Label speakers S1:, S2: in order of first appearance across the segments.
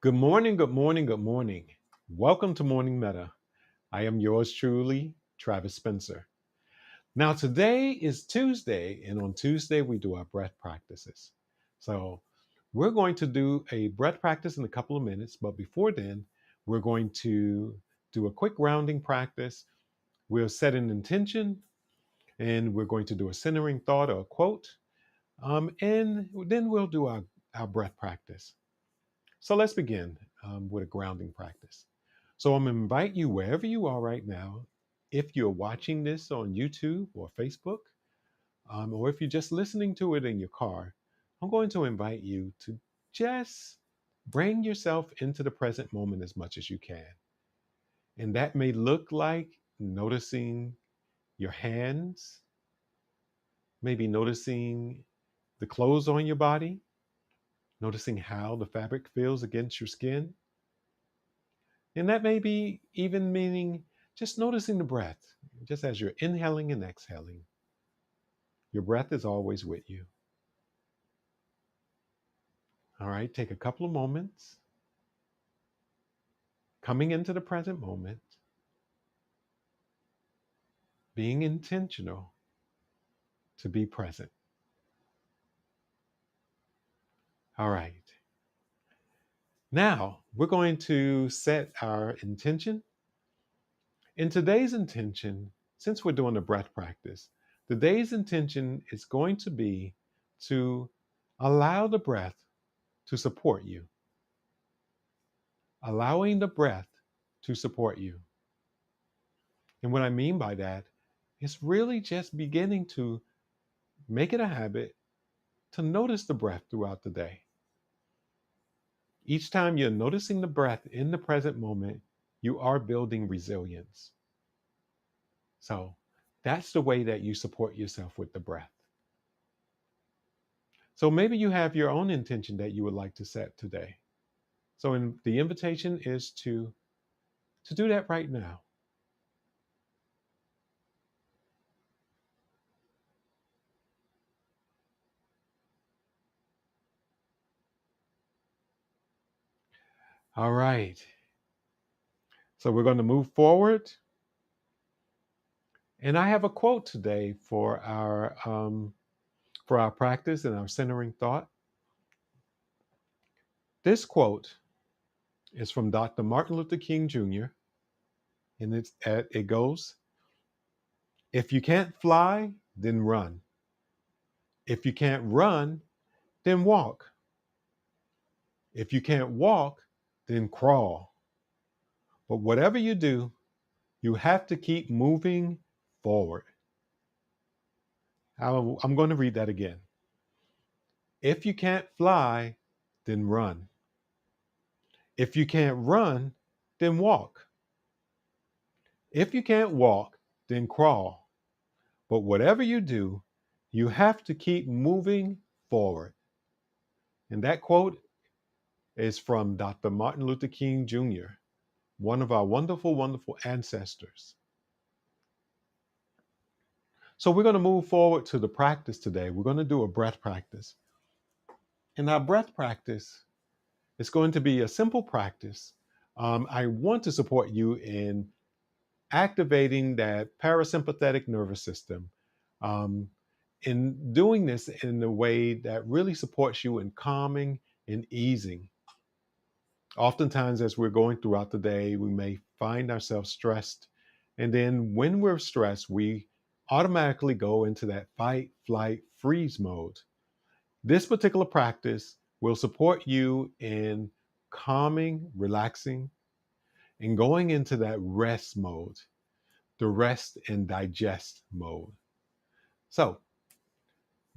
S1: Good morning, good morning, good morning. Welcome to Morning Metta. I am yours truly, Travis Spencer. Now, today is Tuesday, and on Tuesday, we do our breath practices. So, we're going to do a breath practice in a couple of minutes, but before then, we're going to do a quick grounding practice. We'll set an intention, and we're going to do a centering thought or a quote, and then we'll do our breath practice. So let's begin with a grounding practice. So I'm going to invite you wherever you are right now, if you're watching this on YouTube or Facebook, or if you're just listening to it in your car, I'm going to invite you to just bring yourself into the present moment as much as you can. And that may look like noticing your hands, maybe noticing the clothes on your body, noticing how the fabric feels against your skin. And that may be even meaning just noticing the breath, just as you're inhaling and exhaling. Your breath is always with you. All right, take a couple of moments, coming into the present moment, being intentional to be present. All right, now we're going to set our intention. In today's intention, since we're doing a breath practice, today's intention is going to be to allow the breath to support you. Allowing the breath to support you. And what I mean by that is really just beginning to make it a habit to notice the breath throughout the day. Each time you're noticing the breath in the present moment, you are building resilience. So that's the way that you support yourself with the breath. So maybe you have your own intention that you would like to set today. So the invitation is to do that right now. All right. So we're going to move forward. And I have a quote today for our practice and our centering thought. This quote is from Dr. Martin Luther King Jr. and it goes, "If you can't fly, then run. If you can't run, then walk. If you can't walk, then crawl. But whatever you do, you have to keep moving forward." I'm going to read that again. If you can't fly, then run. If you can't run, then walk. If you can't walk, then crawl. But whatever you do, you have to keep moving forward. And that quote is from Dr. Martin Luther King Jr., one of our wonderful, wonderful ancestors. So we're going to move forward to the practice today. We're going to do a breath practice. And our breath practice is going to be a simple practice. I want to support you in activating that parasympathetic nervous system, um, in doing this in a way that really supports you in calming and easing. Oftentimes, as we're going throughout the day, we may find ourselves stressed. And then when we're stressed, we automatically go into that fight, flight, freeze mode. This particular practice will support you in calming, relaxing, and going into that rest mode, the rest and digest mode. So,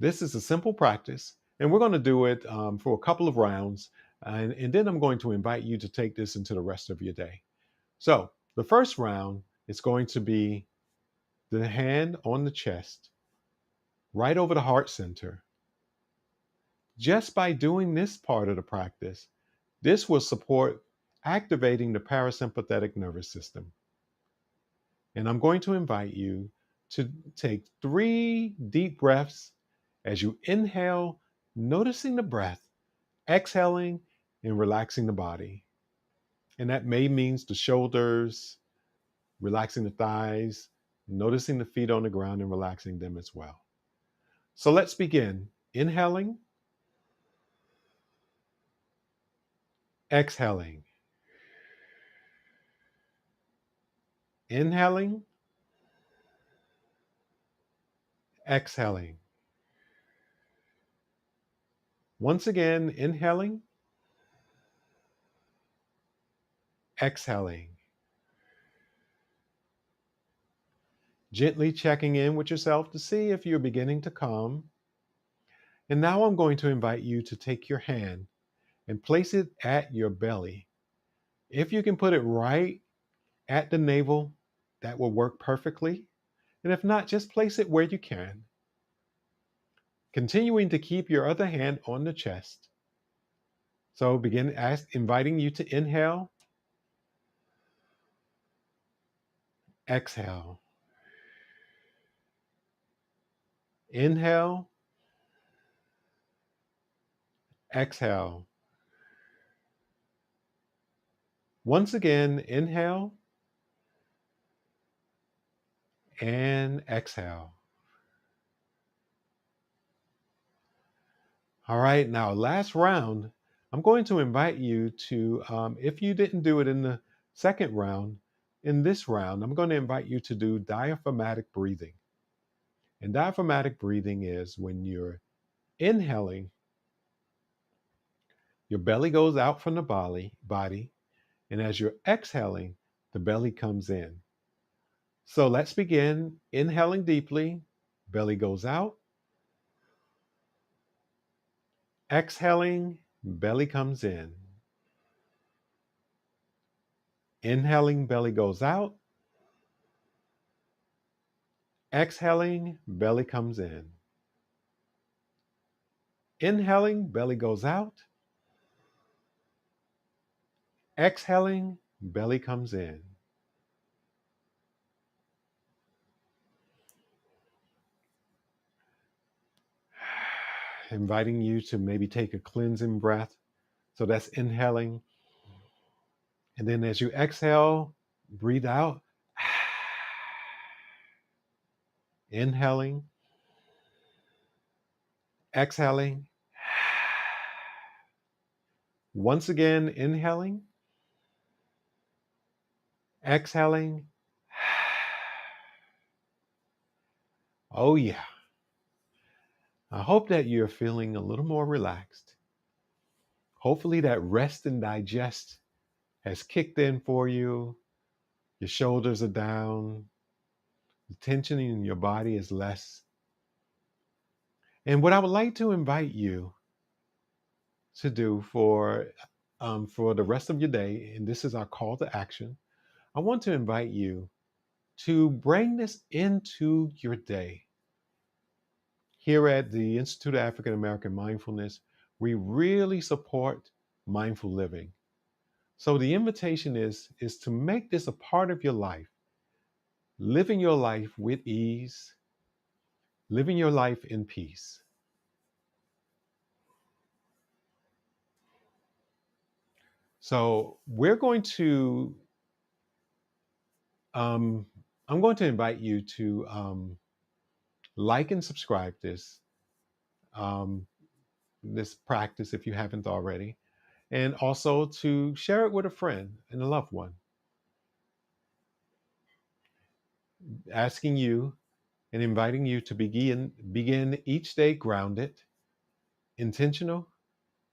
S1: this is a simple practice, and we're going to do it for a couple of rounds. And then I'm going to invite you to take this into the rest of your day. So, the first round is going to be the hand on the chest, right over the heart center. Just by doing this part of the practice, this will support activating the parasympathetic nervous system. And I'm going to invite you to take 3 deep breaths as you inhale, noticing the breath, exhaling, and relaxing the body. And that may means the shoulders, relaxing the thighs, noticing the feet on the ground and relaxing them as well. So let's begin. Inhaling, exhaling, inhaling, exhaling. Once again, inhaling, exhaling. Gently checking in with yourself to see if you're beginning to calm. And now I'm going to invite you to take your hand and place it at your belly. If you can put it right at the navel, that will work perfectly. And if not, just place it where you can. Continuing to keep your other hand on the chest. So begin inviting you to inhale, exhale. Inhale, exhale. Once again, inhale and exhale. All right, now last round, I'm going to invite you to, if you didn't do it in the second round, in this round, I'm going to invite you to do diaphragmatic breathing. And diaphragmatic breathing is when you're inhaling, your belly goes out from the body, and as you're exhaling, the belly comes in. So let's begin. Inhaling deeply, belly goes out. Exhaling, belly comes in. Inhaling, belly goes out. Exhaling, belly comes in. Inhaling, belly goes out. Exhaling, belly comes in. Inviting you to maybe take a cleansing breath. So that's inhaling. And then as you exhale, breathe out. Inhaling, exhaling. Once again, inhaling, exhaling. Oh, yeah. I hope that you're feeling a little more relaxed. Hopefully, that rest and digest has kicked in for you. Your shoulders are down. The tension in your body is less. And what I would like to invite you to do for the rest of your day, and this is our call to action, I want to invite you to bring this into your day. Here at the Institute of African American Mindfulness, we really support mindful living. So the invitation is to make this a part of your life, living your life with ease, living your life in peace. So we're going to, um, I'm going to invite you to like and subscribe um, this practice if you haven't already, and also to share it with a friend and a loved one, asking you and inviting you to begin each day grounded, intentional,